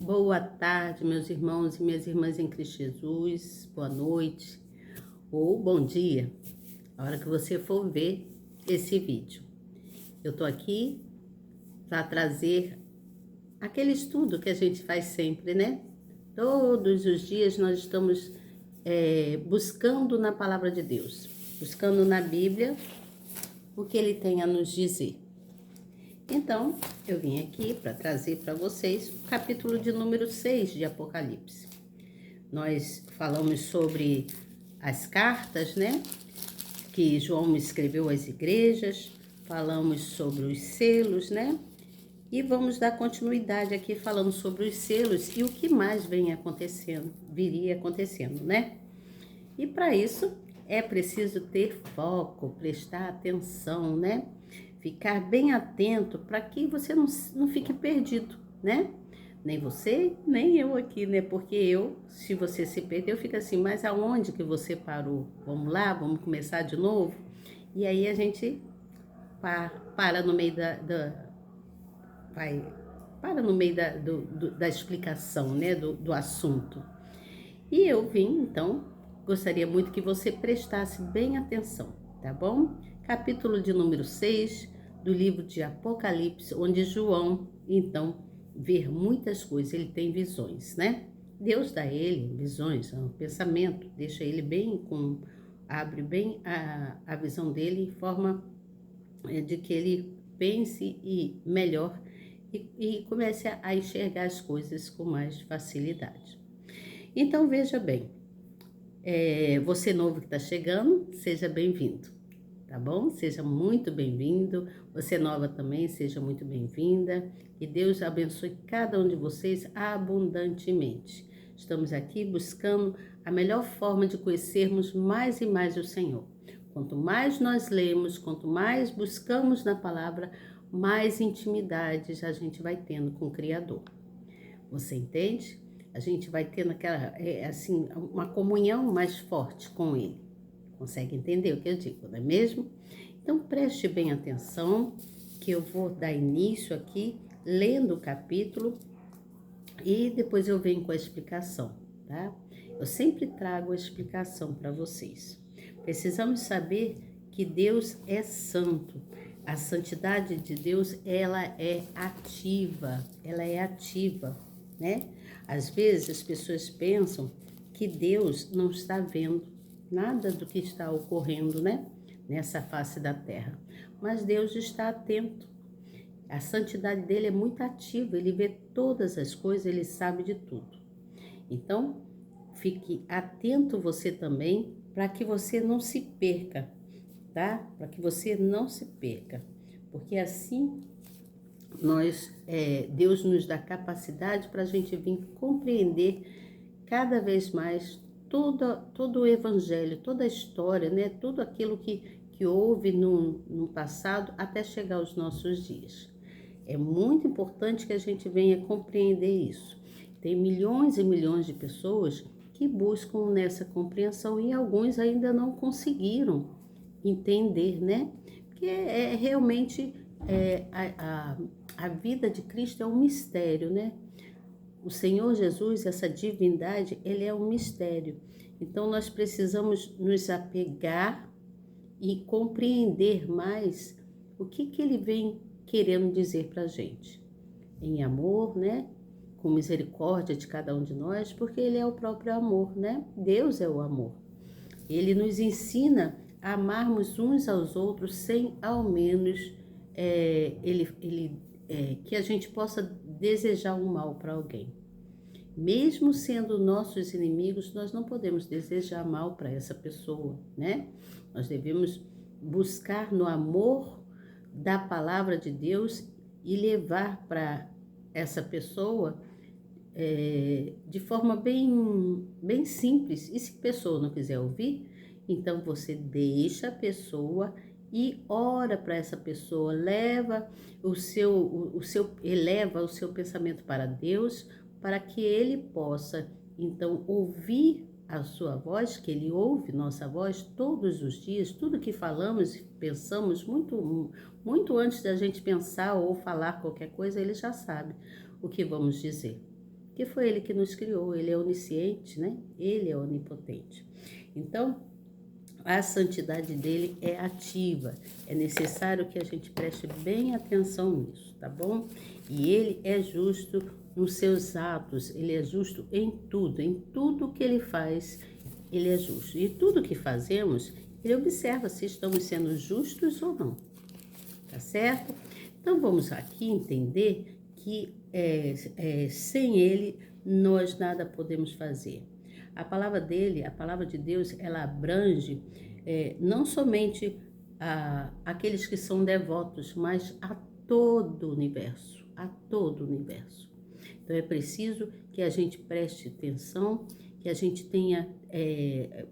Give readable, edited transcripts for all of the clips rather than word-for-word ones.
Boa tarde, meus irmãos e minhas irmãs em Cristo Jesus. Boa noite ou bom dia, a hora que você for ver esse vídeo. Eu tô aqui para trazer aquele estudo que a gente faz sempre, né? Todos os dias nós estamos buscando na palavra de Deus, buscando na Bíblia o que Ele tem a nos dizer. Então, eu vim aqui para trazer para vocês o capítulo de número 6 de Apocalipse. Nós falamos sobre as cartas, né, que João escreveu às igrejas, falamos sobre os selos, né, e vamos dar continuidade aqui falando sobre os selos e o que mais viria acontecendo, né? E para isso é preciso ter foco, prestar atenção, né? Ficar bem atento para que você não fique perdido, né? Nem você, nem eu aqui, né? Porque se você se perder, eu fico assim, mas aonde que você parou? Vamos lá, vamos começar de novo? E aí a gente para no meio da explicação, né? Do assunto. E eu vim, então, gostaria muito que você prestasse bem atenção, tá bom? Capítulo de número 6 do livro de Apocalipse, onde João, então, vê muitas coisas, ele tem visões, né? Deus dá a ele visões, um pensamento, deixa ele abre bem a visão dele em forma de que ele pense melhor e comece a enxergar as coisas com mais facilidade. Então, veja bem, você novo que está chegando, seja bem-vindo, tá bom? Seja muito bem-vindo. Você nova também, seja muito bem-vinda. Que Deus abençoe cada um de vocês abundantemente. Estamos aqui buscando a melhor forma de conhecermos mais e mais o Senhor. Quanto mais nós lemos, quanto mais buscamos na palavra, mais intimidades a gente vai tendo com o Criador. Você entende? A gente vai tendo uma comunhão mais forte com Ele. Consegue entender o que eu digo, não é mesmo? Então, preste bem atenção, que eu vou dar início aqui, lendo o capítulo, e depois eu venho com a explicação, tá? Eu sempre trago a explicação para vocês. Precisamos saber que Deus é santo. A santidade de Deus, ela é ativa, né? Às vezes as pessoas pensam que Deus não está vendo nada do que está ocorrendo, né? Nessa face da terra. Mas Deus está atento. A santidade dele é muito ativa, ele vê todas as coisas, ele sabe de tudo. Então, fique atento você também, para que você não se perca, tá? Para que você não se perca. Porque assim Deus nos dá capacidade para a gente vir compreender cada vez mais todo o evangelho, toda a história, né? Tudo aquilo que houve no passado até chegar aos nossos dias. É muito importante que a gente venha compreender isso. Tem milhões e milhões de pessoas que buscam nessa compreensão e alguns ainda não conseguiram entender, né? Porque realmente a vida de Cristo é um mistério, né? O Senhor Jesus, essa divindade, ele é um mistério. Então, nós precisamos nos apegar e compreender mais o que ele vem querendo dizer para a gente. Em amor, né? Com misericórdia de cada um de nós, porque ele é o próprio amor, né? Deus é o amor. Ele nos ensina a amarmos uns aos outros sem ao menos que a gente possa desejar um mal para alguém. Mesmo sendo nossos inimigos, nós não podemos desejar mal para essa pessoa, né? Nós devemos buscar no amor da palavra de Deus e levar para essa pessoa de forma bem simples. E se a pessoa não quiser ouvir, então você deixa a pessoa e ora para essa pessoa, eleva o seu pensamento para Deus, para que ele possa então ouvir a sua voz, que ele ouve nossa voz todos os dias. Tudo que falamos e pensamos, muito antes da gente pensar ou falar qualquer coisa, ele já sabe o que vamos dizer. porque foi Ele que nos criou, Ele é onisciente, né? Ele é onipotente. Então, a santidade dele é ativa, é necessário que a gente preste bem atenção nisso, tá bom? E ele é justo nos seus atos, ele é justo em tudo que ele faz, ele é justo. E tudo que fazemos, ele observa se estamos sendo justos ou não, tá certo? Então vamos aqui entender que sem ele nós nada podemos fazer. A palavra dele, a palavra de Deus, ela abrange não somente aqueles que são devotos, mas a todo o universo, a todo o universo. Então é preciso que a gente preste atenção, que a gente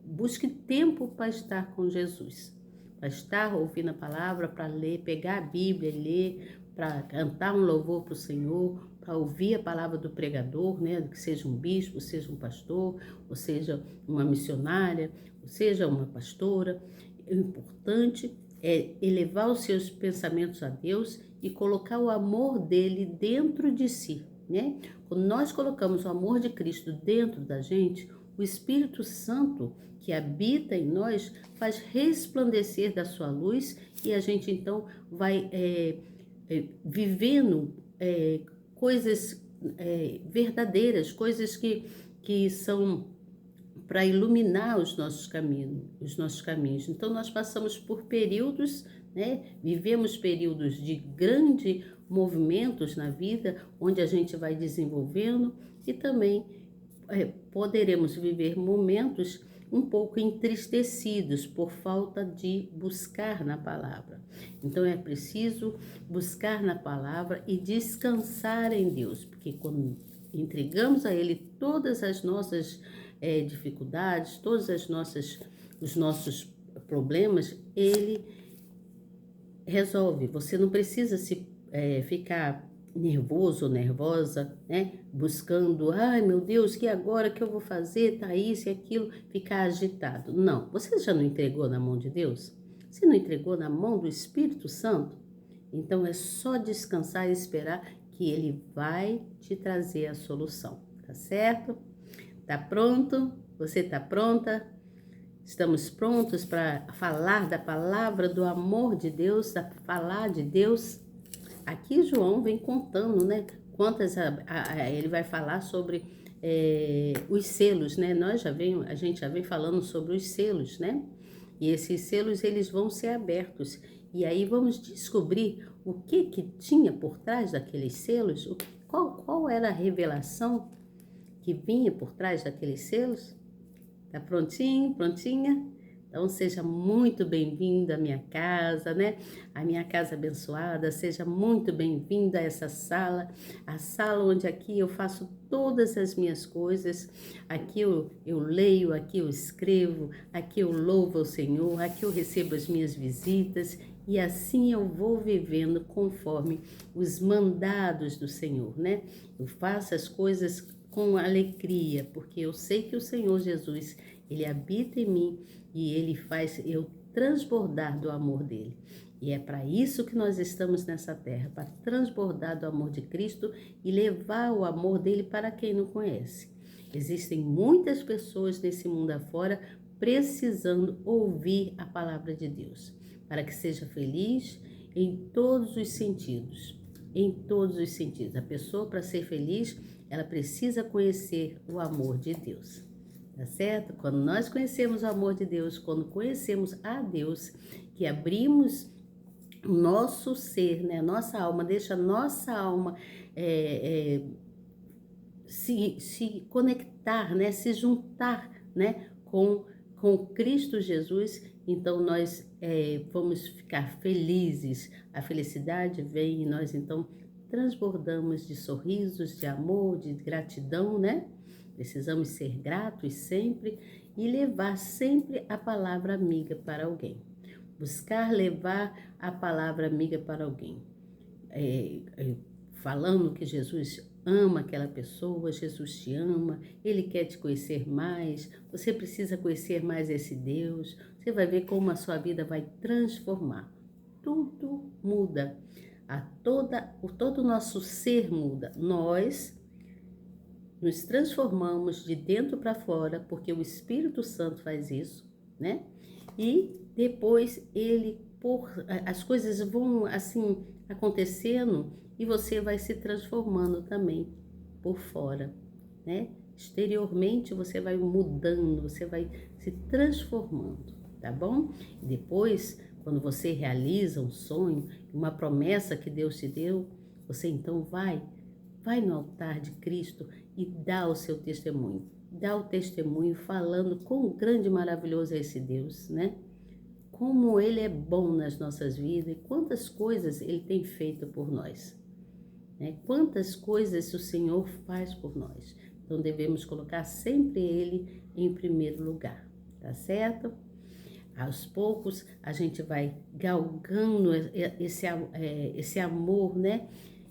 busque tempo para estar com Jesus, para estar ouvindo a palavra, para ler, pegar a Bíblia e ler, para cantar um louvor para o Senhor, para ouvir a palavra do pregador, né? Que seja um bispo, seja um pastor, ou seja uma missionária, ou seja uma pastora. O importante é elevar os seus pensamentos a Deus e colocar o amor dele dentro de si, né? Quando nós colocamos o amor de Cristo dentro da gente, o Espírito Santo que habita em nós faz resplandecer da sua luz e a gente então vai vivendo coisas verdadeiras, coisas que são para iluminar os nossos caminhos. Então nós passamos por períodos, né? Vivemos períodos de grande movimentos na vida, onde a gente vai desenvolvendo e também poderemos viver momentos um pouco entristecidos por falta de buscar na palavra. Então é preciso buscar na palavra e descansar em Deus, porque quando entregamos a Ele todas as nossas dificuldades, os nossos problemas, Ele resolve. Você não precisa ficar nervoso ou nervosa, né? Buscando, ai meu Deus, que agora que eu vou fazer, tá isso e aquilo, ficar agitado. Não, você já não entregou na mão de Deus? Você não entregou na mão do Espírito Santo? Então é só descansar e esperar que Ele vai te trazer a solução, tá certo? Tá pronto? Você tá pronta? Estamos prontos para falar da palavra, do amor de Deus, falar de Deus? Aqui João vem contando, né? Ele vai falar sobre os selos, né? A gente já vem falando sobre os selos, né? E esses selos, eles vão ser abertos. E aí vamos descobrir o que tinha por trás daqueles selos, qual era a revelação que vinha por trás daqueles selos. Tá prontinho, prontinha? Então, seja muito bem-vindo à minha casa, né? A minha casa abençoada, seja muito bem-vindo a essa sala, a sala onde aqui eu faço todas as minhas coisas. Aqui eu leio, aqui eu escrevo, aqui eu louvo ao Senhor, aqui eu recebo as minhas visitas e assim eu vou vivendo conforme os mandados do Senhor, né? Eu faço as coisas com alegria, porque eu sei que o Senhor Jesus, Ele habita em mim e Ele faz eu transbordar do amor dEle. E é para isso que nós estamos nessa terra, para transbordar do amor de Cristo e levar o amor dEle para quem não conhece. Existem muitas pessoas nesse mundo afora precisando ouvir a palavra de Deus, para que seja feliz em todos os sentidos. Em todos os sentidos. A pessoa, para ser feliz, ela precisa conhecer o amor de Deus, tá certo? Quando nós conhecemos o amor de Deus, quando conhecemos a Deus, que abrimos o nosso ser, né? Nossa alma, deixa a nossa alma se conectar, né? Se juntar, né? Com Cristo Jesus, então nós vamos ficar felizes. A felicidade vem e nós então transbordamos de sorrisos, de amor, de gratidão, né? Precisamos ser gratos sempre e levar sempre a palavra amiga para alguém. Buscar levar a palavra amiga para alguém. Falando que Jesus ama aquela pessoa, Jesus te ama, Ele quer te conhecer mais, você precisa conhecer mais esse Deus, você vai ver como a sua vida vai transformar. Tudo muda, todo o nosso ser muda. Nós nos transformamos de dentro para fora, porque o Espírito Santo faz isso, né? E depois as coisas vão assim acontecendo e você vai se transformando também por fora, né? Exteriormente você vai mudando, você vai se transformando, tá bom? E depois, quando você realiza um sonho, uma promessa que Deus te deu, você então vai no altar de Cristo e dá o seu testemunho. Dá o testemunho falando quão grande e maravilhoso é esse Deus, né? Como Ele é bom nas nossas vidas e quantas coisas Ele tem feito por nós, né? Quantas coisas o Senhor faz por nós. Então devemos colocar sempre Ele em primeiro lugar, tá certo? Aos poucos a gente vai galgando esse amor, né?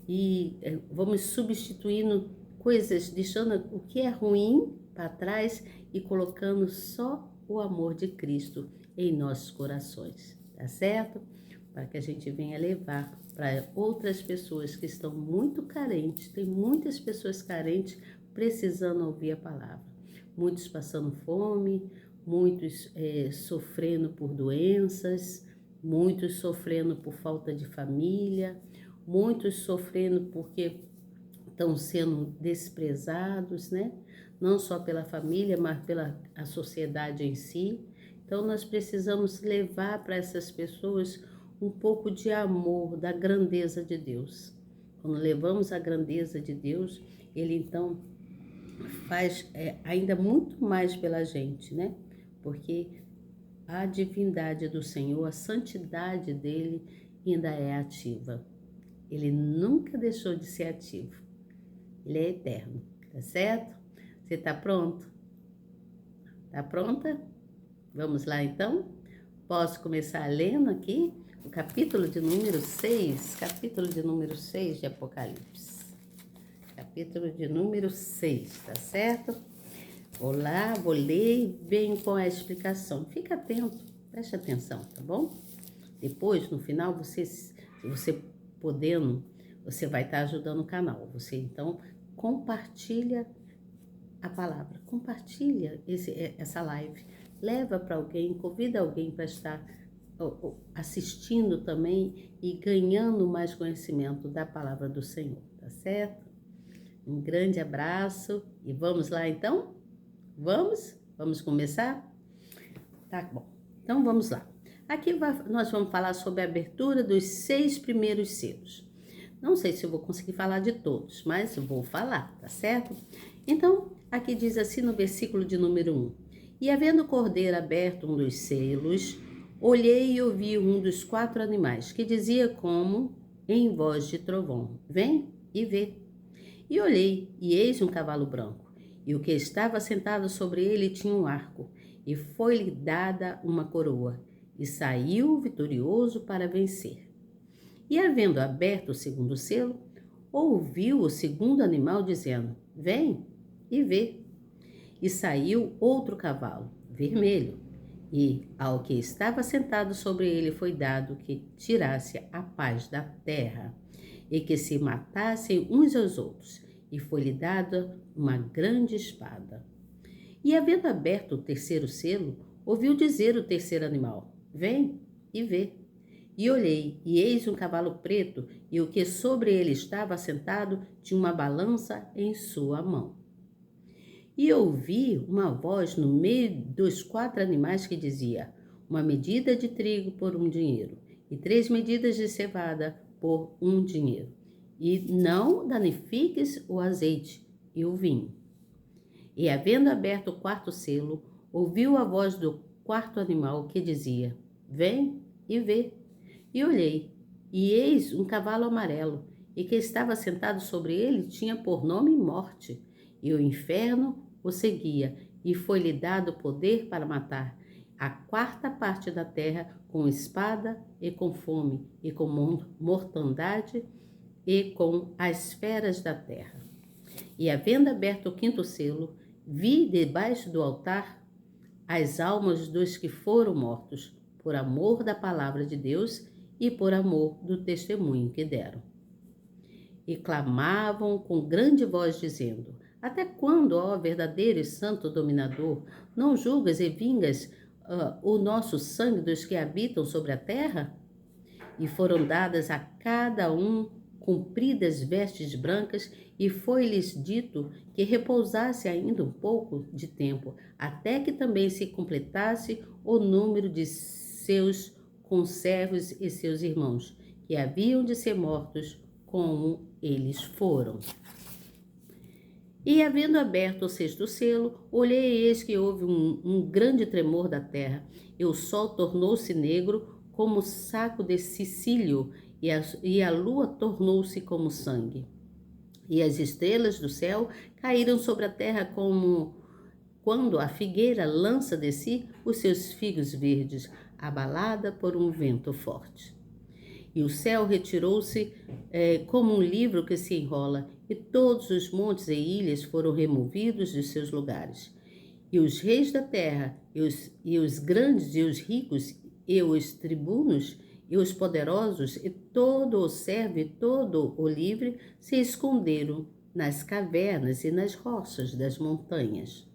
E vamos substituindo coisas, deixando o que é ruim para trás e colocando só o amor de Cristo em nossos corações, tá certo? Para que a gente venha levar para outras pessoas que estão muito carentes, tem muitas pessoas carentes precisando ouvir a palavra, muitos passando fome, muitos sofrendo por doenças, muitos sofrendo por falta de família, muitos sofrendo porque estão sendo desprezados, né? Não só pela família, mas pela a sociedade em si. Então nós precisamos levar para essas pessoas um pouco de amor, da grandeza de Deus. Quando levamos a grandeza de Deus, Ele então faz ainda muito mais pela gente, né? Porque a divindade do Senhor, a santidade dele ainda é ativa. Ele nunca deixou de ser ativo. Ele é eterno, tá certo? Você tá pronto? Tá pronta? Vamos lá então? Posso começar lendo aqui o capítulo de número 6, capítulo de número 6 de Apocalipse. Capítulo de número 6, tá certo? Vou lá, vou ler e venho com a explicação. Fica atento, preste atenção, tá bom? Depois, no final, se você podendo, você vai estar ajudando o canal. Você, então, compartilha a palavra, compartilha essa live. Leva para alguém, convida alguém para estar assistindo também e ganhando mais conhecimento da palavra do Senhor, tá certo? Um grande abraço e vamos lá então? Vamos começar? Tá bom, então vamos lá. Aqui nós vamos falar sobre a abertura dos 6 primeiros selos. Não sei se eu vou conseguir falar de todos, mas eu vou falar, tá certo? Então, aqui diz assim no versículo de número 1. E havendo o cordeiro aberto um dos selos, olhei e ouvi um dos 4 animais, que dizia como em voz de trovão, vem e vê. E olhei, e eis um cavalo branco, e o que estava sentado sobre ele tinha um arco, e foi-lhe dada uma coroa, e saiu vitorioso para vencer. E havendo aberto o segundo selo, ouviu o segundo animal dizendo, vem e vê. E saiu outro cavalo, vermelho, e ao que estava sentado sobre ele foi dado que tirasse a paz da terra, e que se matassem uns aos outros, e foi-lhe dada uma grande espada. E havendo aberto o terceiro selo, ouviu dizer o terceiro animal, vem e vê. E olhei, e eis um cavalo preto, e o que sobre ele estava assentado tinha uma balança em sua mão. E ouvi uma voz no meio dos 4 animais que dizia, uma medida de trigo por 1 dinheiro, e 3 medidas de cevada por 1 dinheiro. E não danifiques o azeite e o vinho. E havendo aberto o 4º selo, ouviu a voz do 4º animal que dizia, vem e vê. E olhei, e eis um cavalo amarelo, e que estava sentado sobre ele tinha por nome Morte, e o inferno o seguia, e foi-lhe dado poder para matar a 4ª parte da terra com espada e com fome, e com mortandade e com as feras da terra. E havendo aberto o 5º selo, vi debaixo do altar as almas dos que foram mortos, por amor da palavra de Deus e por amor do testemunho que deram. E clamavam com grande voz, dizendo, Até quando, ó verdadeiro e santo dominador, não julgas e vingas o nosso sangue dos que habitam sobre a terra? E foram dadas a cada um compridas vestes brancas, e foi-lhes dito que repousasse ainda um pouco de tempo, até que também se completasse o número de seus conservos e seus irmãos, que haviam de ser mortos como eles foram. E havendo aberto o sexto selo, olhei e eis que houve um grande tremor da terra, e o sol tornou-se negro como saco de cicílio, e a lua tornou-se como sangue. E as estrelas do céu caíram sobre a terra como quando a figueira lança de si os seus figos verdes, abalada por um vento forte. E o céu retirou-se como um livro que se enrola, e todos os montes e ilhas foram removidos de seus lugares. E os reis da terra, e os grandes, e os ricos, e os tribunos, e os poderosos, e todo o servo, e todo o livre, se esconderam nas cavernas e nas rochas das montanhas.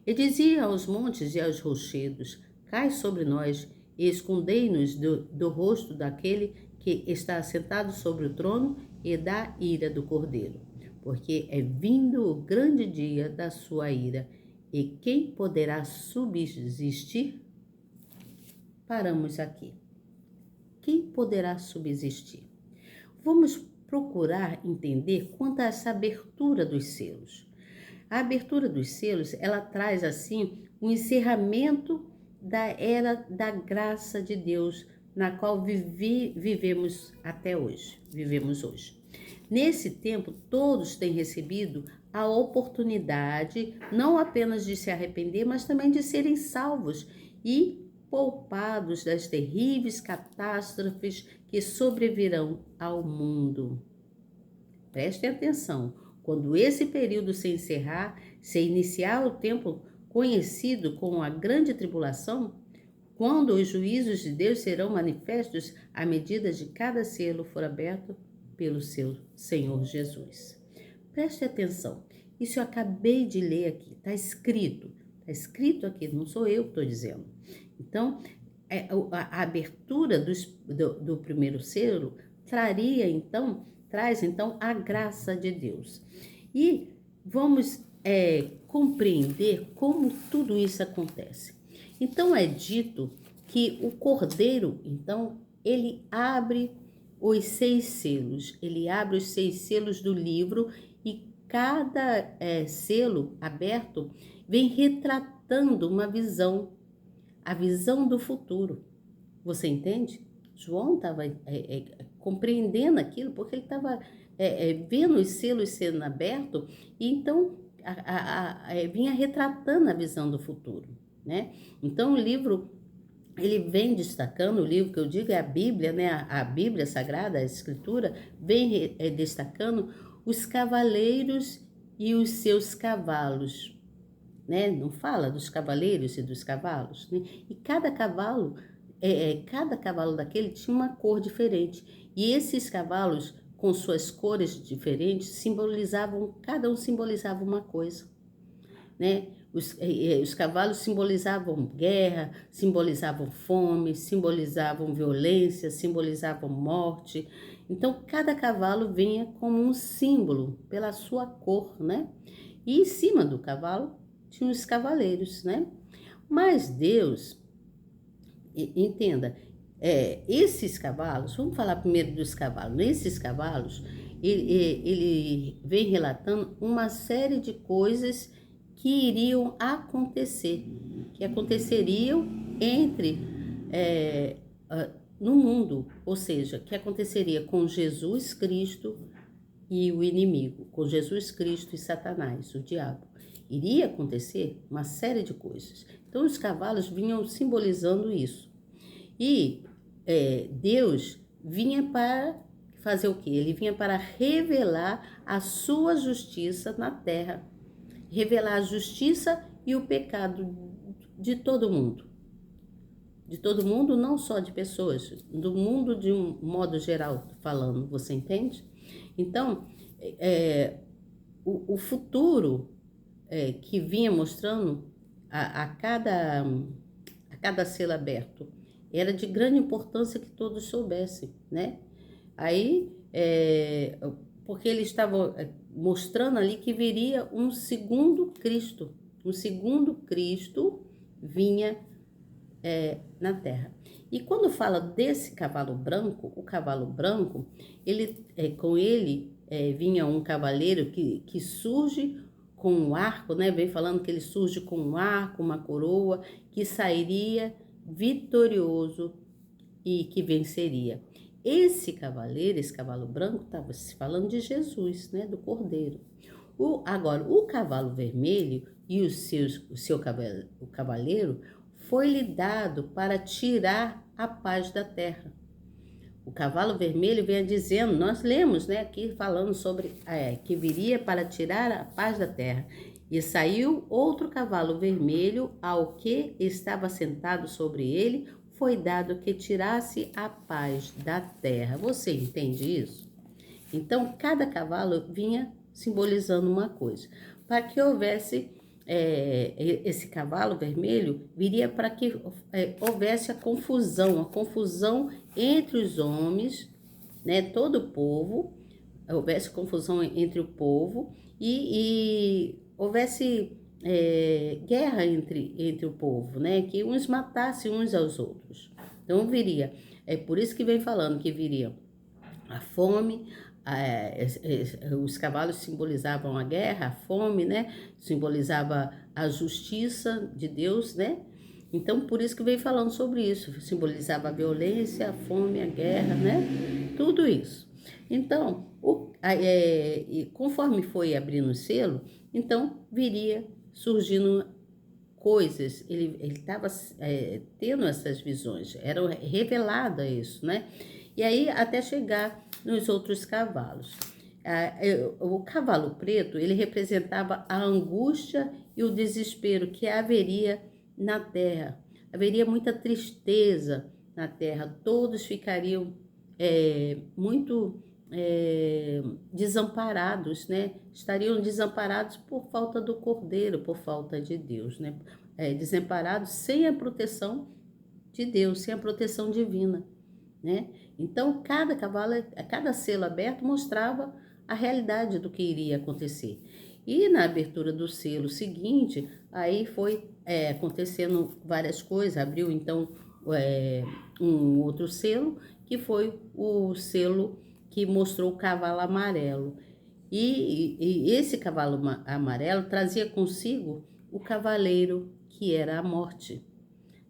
E dizia aos montes e aos rochedos: cai sobre nós, e escondei-nos do rosto daquele que está assentado sobre o trono e da ira do Cordeiro, porque é vindo o grande dia da sua ira, e quem poderá subsistir? Paramos aqui. Quem poderá subsistir? Vamos procurar entender quanto a essa abertura dos selos. A abertura dos selos, ela traz assim um encerramento da era da graça de Deus, na qual vivemos até hoje, vivemos hoje. Nesse tempo, todos têm recebido a oportunidade não apenas de se arrepender, mas também de serem salvos e poupados das terríveis catástrofes que sobrevirão ao mundo. Prestem atenção, quando esse período se encerrar, se iniciar o tempo conhecido como a grande tribulação, quando os juízos de Deus serão manifestos à medida de cada selo for aberto pelo seu Senhor Jesus. Preste atenção, isso eu acabei de ler aqui, está escrito aqui, não sou eu que estou dizendo. Então, a abertura do primeiro selo traz então a graça de Deus. E vamos compreender como tudo isso acontece. Então é dito que o Cordeiro, então, ele abre os 6 selos, do livro, e cada selo aberto vem retratando uma visão, a visão do futuro. Você entende? João estava compreendendo aquilo, porque ele estava vendo os selos sendo abertos, e então vinha retratando a visão do futuro, né? Então o livro, ele vem destacando, o livro que eu digo é a Bíblia, né? A Bíblia Sagrada, a Escritura, vem destacando os cavaleiros e os seus cavalos, né? Não fala dos cavaleiros e dos cavalos, né? E cada cavalo daquele tinha uma cor diferente. E esses cavalos, com suas cores diferentes, cada um simbolizava uma coisa, né? Os cavalos simbolizavam guerra, simbolizavam fome, simbolizavam violência, simbolizavam morte. Então, cada cavalo vinha como um símbolo pela sua cor, né? E em cima do cavalo tinham os cavaleiros, né? Mas Deus, entenda, esses cavalos, vamos falar primeiro dos cavalos. Esses cavalos, ele vem relatando uma série de coisas que iriam acontecer, que aconteceriam no mundo, ou seja, que aconteceria com Jesus Cristo e o inimigo, com Jesus Cristo e Satanás, o diabo. Iria acontecer uma série de coisas. Então os cavalos vinham simbolizando isso. E Deus vinha para fazer o quê? Ele vinha para revelar a sua justiça na terra, revelar a justiça e o pecado de todo mundo. De todo mundo, não só de pessoas, do mundo de um modo geral falando, você entende? Então, o futuro que vinha mostrando a cada selo aberto era de grande importância que todos soubessem, né? Aí, porque ele estava mostrando ali que viria um segundo Cristo vinha na terra. E quando fala desse cavalo branco, o cavalo branco, com ele vinha um cavaleiro que surge com um arco, né? Vem falando que ele surge com um arco, uma coroa, que sairia vitorioso e que venceria. Esse cavalo branco, estava se falando de Jesus, né? Do Cordeiro. Agora, o cavalo vermelho e o seu cavaleiro foi-lhe dado para tirar a paz da terra. O cavalo vermelho vem dizendo, nós lemos, né, aqui falando sobre que viria para tirar a paz da terra. E saiu outro cavalo vermelho, ao que estava sentado sobre ele, foi dado que tirasse a paz da terra. Você entende isso? Então, cada cavalo vinha simbolizando uma coisa. Para que houvesse esse cavalo vermelho, viria para que houvesse a confusão entre os homens, né, todo o povo, houvesse confusão entre o povo e houvesse guerra entre o povo, né, que uns matassem uns aos outros. Então viria, é por isso que vem falando que viria a fome. Os cavalos simbolizavam a guerra, a fome, né? Simbolizava a justiça de Deus, né? Então, por isso que veio falando sobre isso. Simbolizava a violência, a fome, a guerra, né? Tudo isso. Então, conforme foi abrindo o selo, então viria surgindo coisas. Ele estava tendo essas visões, era revelado isso, né? E aí, até chegar nos outros cavalos. O cavalo preto, ele representava a angústia e o desespero que haveria na terra. Haveria muita tristeza na terra, todos ficariam muito desamparados, né? Estariam desamparados por falta do Cordeiro, por falta de Deus, né? Desamparados sem a proteção de Deus, sem a proteção divina, né? Então, cada selo aberto mostrava a realidade do que iria acontecer. E na abertura do selo seguinte, aí foi acontecendo várias coisas. Abriu, então, um outro selo, que foi o selo que mostrou o cavalo amarelo. E esse cavalo amarelo trazia consigo o cavaleiro, que era a morte.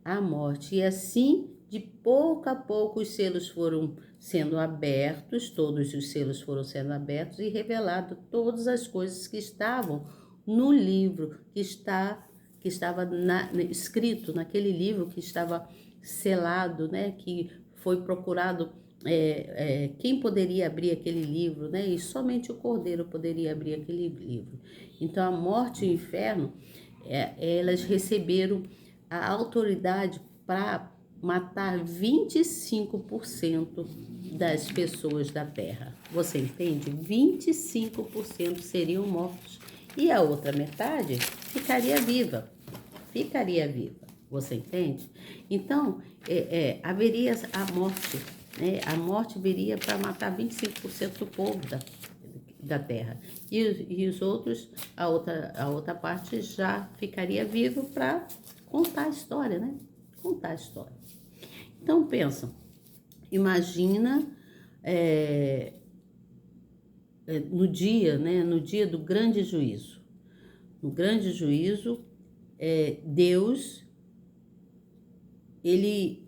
A morte. E assim, de pouco a pouco, os selos foram sendo abertos, todos os selos foram sendo abertos e revelado todas as coisas que estavam no livro, que estava escrito naquele livro, que estava selado, né? Que foi procurado quem poderia abrir aquele livro, né? E somente o Cordeiro poderia abrir aquele livro. Então, a morte e o inferno, elas receberam a autoridade para matar 25% das pessoas da terra. Você entende? 25% seriam mortos. E a outra metade ficaria viva. Você entende? Então, haveria a morte, né? A morte viria para matar 25% do povo da terra. E os outros, a outra parte já ficaria vivo para contar a história, né? Contar a história. Então, pensa, imagina no dia, né? No dia do grande juízo. No grande juízo, Deus, ele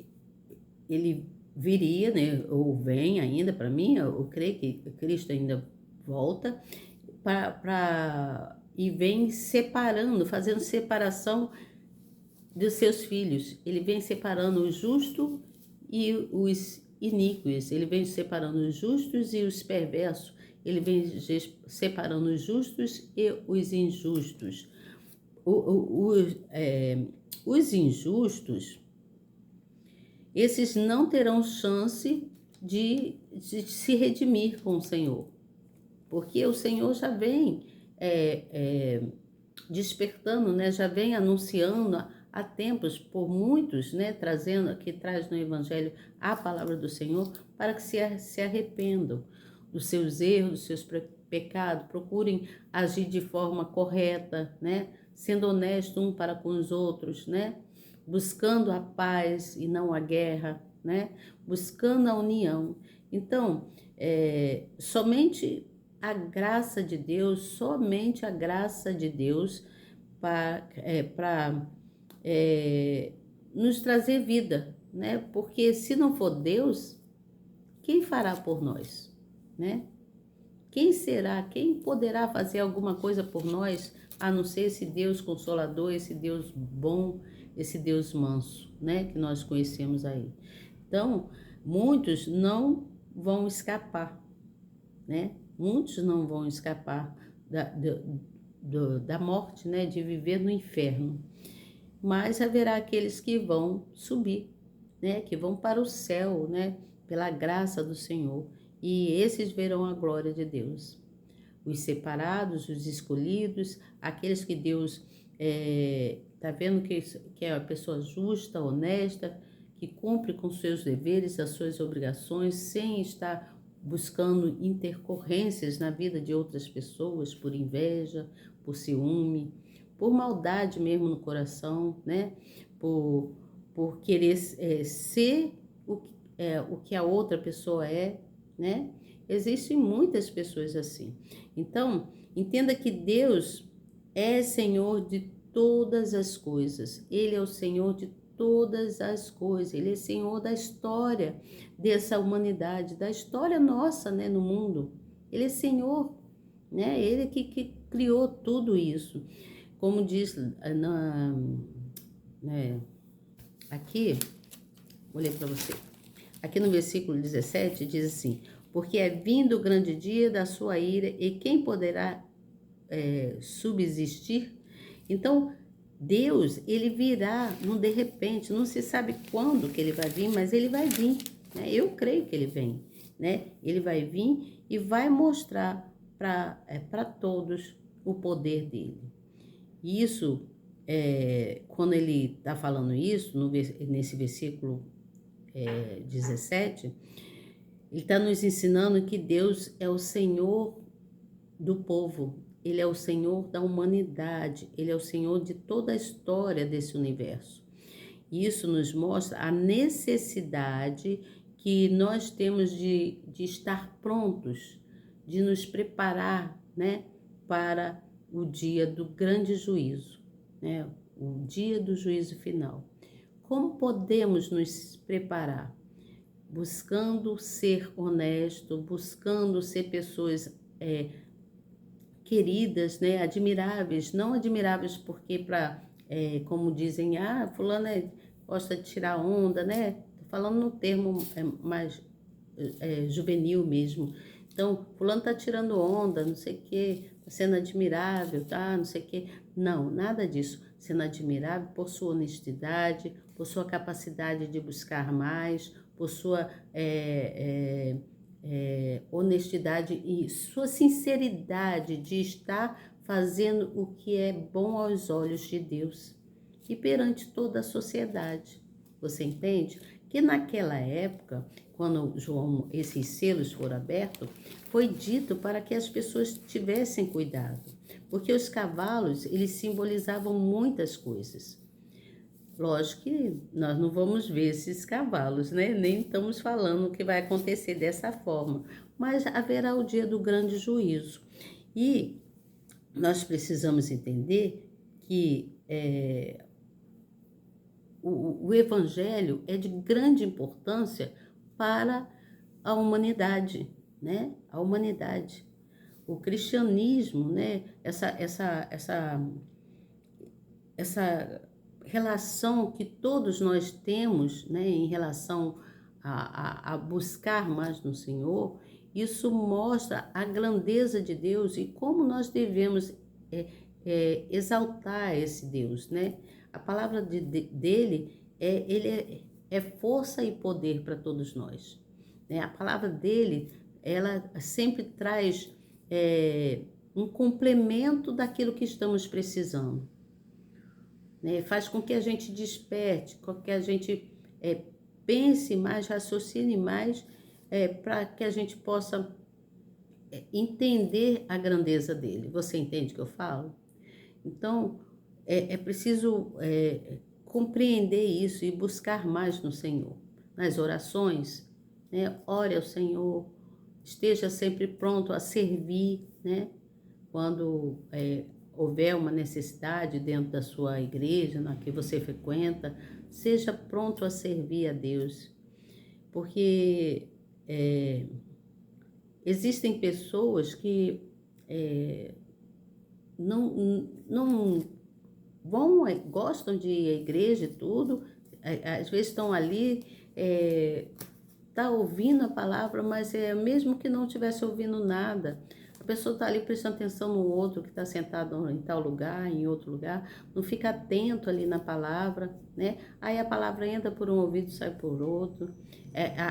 viria, né? Ou vem ainda, para mim, eu creio que Cristo ainda volta, e vem separando, fazendo separação dos seus filhos. Ele vem separando o justo e os iníquos. Ele vem separando os justos e os perversos. Ele vem separando os justos e os injustos. Os injustos, esses não terão chance de se redimir com o Senhor, porque o Senhor já vem despertando, né? Já vem anunciando há tempos por muitos, né? Trazendo, que traz no Evangelho a palavra do Senhor, para que se arrependam dos seus erros, dos seus pecados, procurem agir de forma correta, né? Sendo honesto um para com os outros, né? Buscando a paz e não a guerra, né? Buscando a união. Então, somente a graça de Deus, somente a graça de Deus para nos trazer vida, né? Porque se não for Deus, quem fará por nós, né? Quem será, quem poderá fazer alguma coisa por nós, a não ser esse Deus consolador, esse Deus bom, esse Deus manso, né? Que nós conhecemos aí. Então, muitos não vão escapar, né? Muitos não vão escapar da morte, né? De viver no inferno. Mas haverá aqueles que vão subir, né? Que vão para o céu, né? Pela graça do Senhor. E esses verão a glória de Deus. Os separados, os escolhidos, aqueles que Deus tá vendo que é uma pessoa justa, honesta, que cumpre com seus deveres, as suas obrigações, sem estar buscando intercorrências na vida de outras pessoas, por inveja, por ciúme, por maldade mesmo no coração, né? Por querer ser o que a outra pessoa é, né? Existem muitas pessoas assim. Então, entenda que Deus é Senhor de todas as coisas. Ele é o Senhor de todas as coisas. Ele é Senhor da história dessa humanidade, da história nossa, né, no mundo. Ele é Senhor, né? Ele que criou tudo isso. Como diz aqui, vou ler para você. Aqui no versículo 17 diz assim: porque é vindo o grande dia da sua ira, e quem poderá subsistir? Então, Deus, ele virá no de repente, não se sabe quando que ele vai vir, mas ele vai vir, né? Eu creio que ele vem, né? Ele vai vir e vai mostrar para todos o poder dele. Isso, quando ele está falando isso, nesse versículo 17, ele está nos ensinando que Deus é o Senhor do povo, Ele é o Senhor da humanidade, Ele é o Senhor de toda a história desse universo. Isso nos mostra a necessidade que nós temos de estar prontos, de nos preparar, né, para o dia do grande juízo, né, o dia do juízo final. Como podemos nos preparar? Buscando ser honesto, buscando ser pessoas queridas, né, admiráveis, não admiráveis porque como dizem, fulano gosta de tirar onda, né? Tô falando no termo mais juvenil mesmo. Então, fulano tá tirando onda, não sei o quê, tá sendo admirável, tá, não sei o quê. Não, nada disso. Sendo admirável por sua honestidade, por sua capacidade de buscar mais, por sua honestidade e sua sinceridade de estar fazendo o que é bom aos olhos de Deus e perante toda a sociedade. Você entende? Que naquela época, quando esses selos foram abertos, foi dito para que as pessoas tivessem cuidado, porque os cavalos, eles simbolizavam muitas coisas. Lógico que nós não vamos ver esses cavalos, né? Nem estamos falando que vai acontecer dessa forma, mas haverá o dia do grande juízo. E nós precisamos entender que o Evangelho é de grande importância para a humanidade, né? A humanidade. O cristianismo, né? Essa relação que todos nós temos, né, em relação a buscar mais no Senhor, isso mostra a grandeza de Deus e como nós devemos exaltar esse Deus, né? A palavra dele é força e poder para todos nós, né? A palavra dele, ela sempre traz um complemento daquilo que estamos precisando, né? Faz com que a gente desperte, com que a gente pense mais, raciocine mais, para que a gente possa entender a grandeza dele. Você entende o que eu falo? Então, é preciso compreender isso e buscar mais no Senhor. Nas orações, né? Ore ao Senhor, esteja sempre pronto a servir, né? Quando houver uma necessidade dentro da sua igreja, na que você frequenta, seja pronto a servir a Deus. Porque existem pessoas que não vão, gostam de ir à igreja e tudo, às vezes estão ali, tá ouvindo a palavra, mas é mesmo que não estivesse ouvindo nada. A pessoa está ali prestando atenção no outro que está sentado em tal lugar, em outro lugar, não fica atento ali na palavra, né? Aí a palavra entra por um ouvido e sai por outro.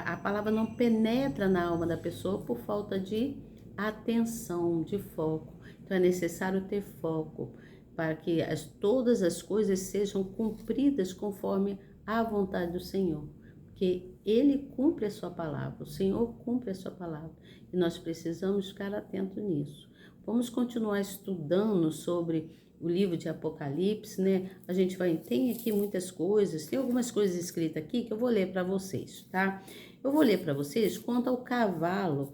A palavra não penetra na alma da pessoa por falta de atenção, de foco. Então é necessário ter foco para que todas as coisas sejam cumpridas conforme a vontade do Senhor. Porque Ele cumpre a sua palavra, o Senhor cumpre a sua palavra. E nós precisamos ficar atentos nisso. Vamos continuar estudando sobre o livro de Apocalipse, né? A gente tem aqui muitas coisas, tem algumas coisas escritas aqui que eu vou ler para vocês, tá? Eu vou ler para vocês quanto ao cavalo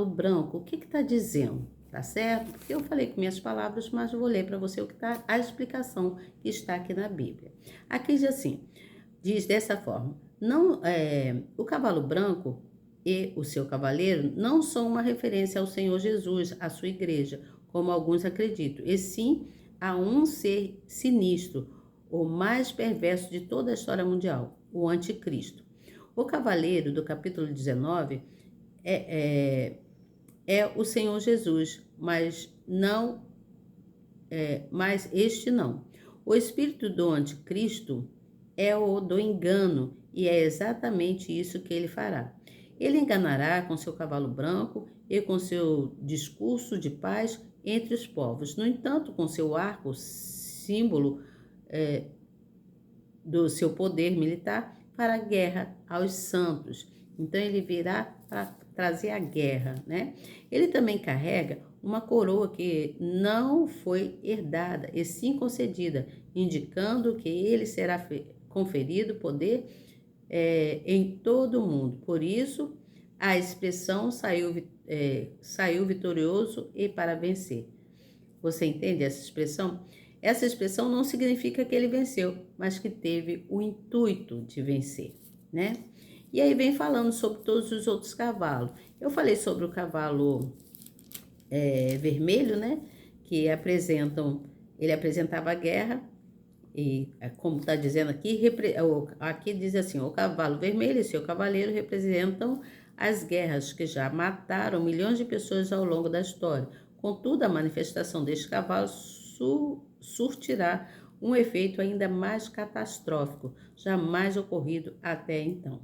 branco, o que está dizendo? Tá certo? Porque eu falei com minhas palavras, mas eu vou ler para você o que está, a explicação que está aqui na Bíblia. Aqui diz assim, diz dessa forma, o cavalo branco e o seu cavaleiro não são uma referência ao Senhor Jesus, à sua igreja, como alguns acreditam, e sim a um ser sinistro, o mais perverso de toda a história mundial, o anticristo. O cavaleiro do capítulo 19 é o Senhor Jesus, mas este não. O espírito do anticristo é o do engano, e é exatamente isso que ele fará. Ele enganará com seu cavalo branco e com seu discurso de paz entre os povos. No entanto, com seu arco, símbolo do seu poder militar, fará guerra aos santos. Então ele virá para trazer a guerra, né? Ele também carrega uma coroa que não foi herdada e sim concedida, indicando que ele será conferido poder em todo o mundo. Por isso, a expressão saiu vitorioso e para vencer. Você entende essa expressão? Essa expressão não significa que ele venceu, mas que teve o intuito de vencer, né? E aí vem falando sobre todos os outros cavalos. Eu falei sobre o cavalo vermelho, né? Que ele apresentava a guerra, e como está dizendo aqui diz assim, o cavalo vermelho e seu cavaleiro representam as guerras que já mataram milhões de pessoas ao longo da história. Contudo, a manifestação deste cavalo surtirá um efeito ainda mais catastrófico, jamais ocorrido até então.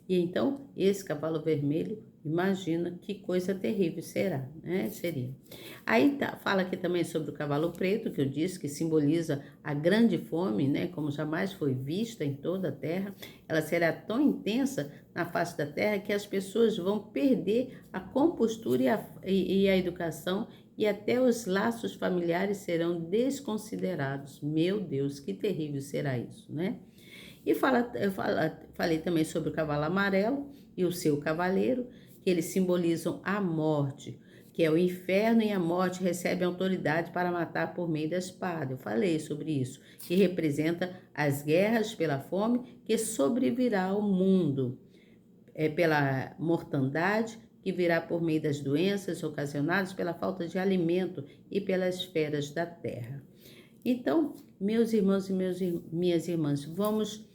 E então, esse cavalo vermelho, imagina que coisa terrível será, né? Seria. Aí fala aqui também sobre o cavalo preto, que eu disse que simboliza a grande fome, né? Como jamais foi vista em toda a terra. Ela será tão intensa na face da terra que as pessoas vão perder a compostura e a educação, e até os laços familiares serão desconsiderados. Meu Deus, que terrível será isso, né? E falei também sobre o cavalo amarelo e o seu cavaleiro, que eles simbolizam a morte, que é o inferno, e a morte recebe autoridade para matar por meio da espada. Eu falei sobre isso, que representa as guerras pela fome que sobrevirá ao mundo, pela mortandade que virá por meio das doenças ocasionadas pela falta de alimento e pelas feras da terra. Então, meus irmãos e minhas irmãs, vamos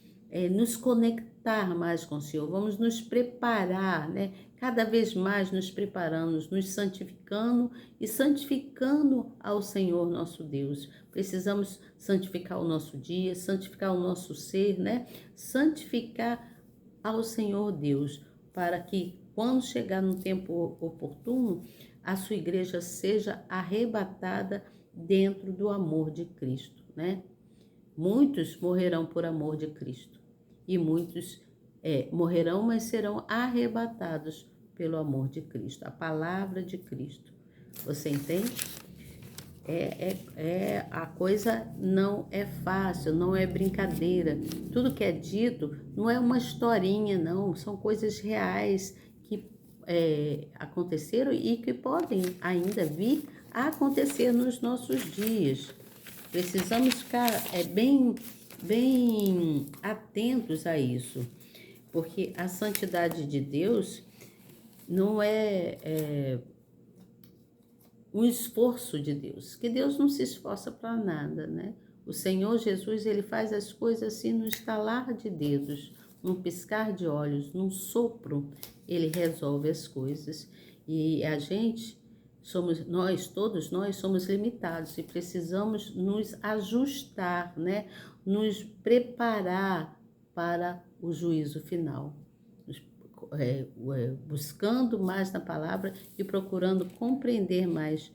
nos conectar mais com o Senhor, vamos nos preparar, né? Cada vez mais nos preparando, nos santificando e santificando ao Senhor nosso Deus. Precisamos santificar o nosso dia, santificar o nosso ser, né? Santificar ao Senhor Deus, para que quando chegar no tempo oportuno, a sua igreja seja arrebatada dentro do amor de Cristo, né? Muitos morrerão por amor de Cristo e muitos morrerão, mas serão arrebatados pelo amor de Cristo, a palavra de Cristo. Você entende? A coisa não é fácil, não é brincadeira. Tudo que é dito não é uma historinha, não. São coisas reais que aconteceram e que podem ainda vir a acontecer nos nossos dias. Precisamos ficar bem atentos a isso, porque a santidade de Deus não é um esforço de Deus, que Deus não se esforça para nada, né? O Senhor Jesus, ele faz as coisas assim no estalar de dedos, num piscar de olhos, num sopro, ele resolve as coisas. E a gente, todos nós somos limitados e precisamos nos ajustar, né? Nos preparar para o juízo final. Buscando mais na palavra e procurando compreender mais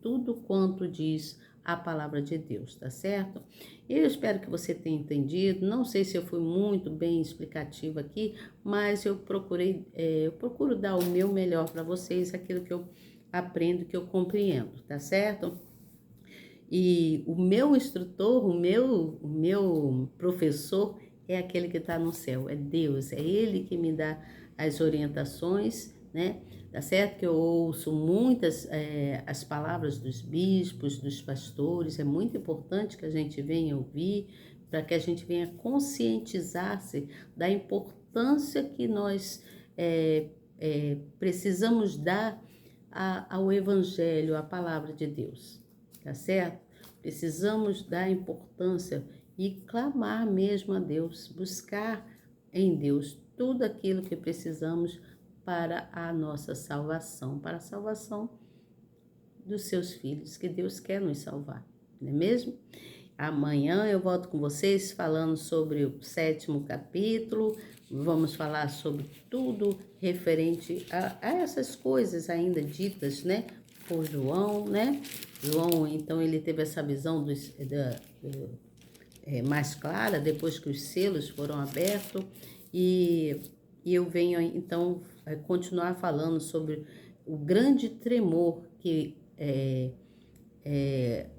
tudo quanto diz a palavra de Deus, tá certo? Eu espero que você tenha entendido. Não sei se eu fui muito bem explicativa aqui, mas eu procuro dar o meu melhor para vocês, aquilo que eu aprendo, que eu compreendo, tá certo? E o meu instrutor, o meu professor é aquele que está no céu, é Deus, é Ele que me dá as orientações, né? Tá certo que eu ouço muitas as palavras dos bispos, dos pastores, é muito importante que a gente venha ouvir, para que a gente venha conscientizar-se da importância que nós precisamos dar ao Evangelho, à palavra de Deus, tá certo? Precisamos dar importância e clamar mesmo a Deus, buscar em Deus tudo aquilo que precisamos para a nossa salvação, para a salvação dos seus filhos, que Deus quer nos salvar, não é mesmo? Amanhã eu volto com vocês falando sobre o 7º capítulo, vamos falar sobre tudo referente a essas coisas ainda ditas, né, por João, né? João, então, ele teve essa visão mais clara depois que os selos foram abertos e eu venho, então, continuar falando sobre o grande tremor que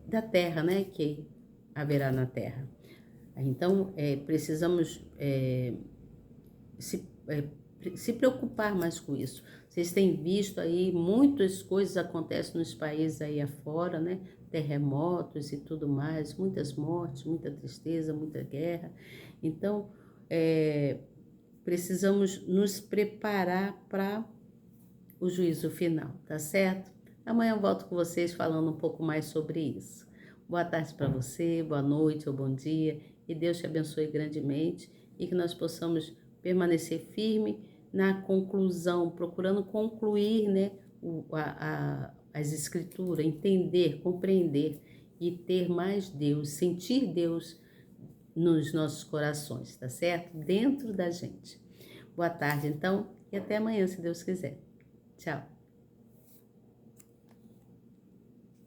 da terra, né, que haverá na terra. Então, precisamos se preocupar mais com isso. Vocês têm visto aí, muitas coisas acontecem nos países aí afora, né? Terremotos e tudo mais, muitas mortes, muita tristeza, muita guerra. Então, precisamos nos preparar para o juízo final, tá certo? Amanhã eu volto com vocês falando um pouco mais sobre isso. Boa tarde para você, boa noite ou bom dia, e Deus te abençoe grandemente e que nós possamos permanecer firme na conclusão, procurando concluir, né, as escrituras, entender, compreender e ter mais Deus, sentir Deus nos nossos corações, tá certo? Dentro da gente. Boa tarde, então, e até amanhã, se Deus quiser. Tchau.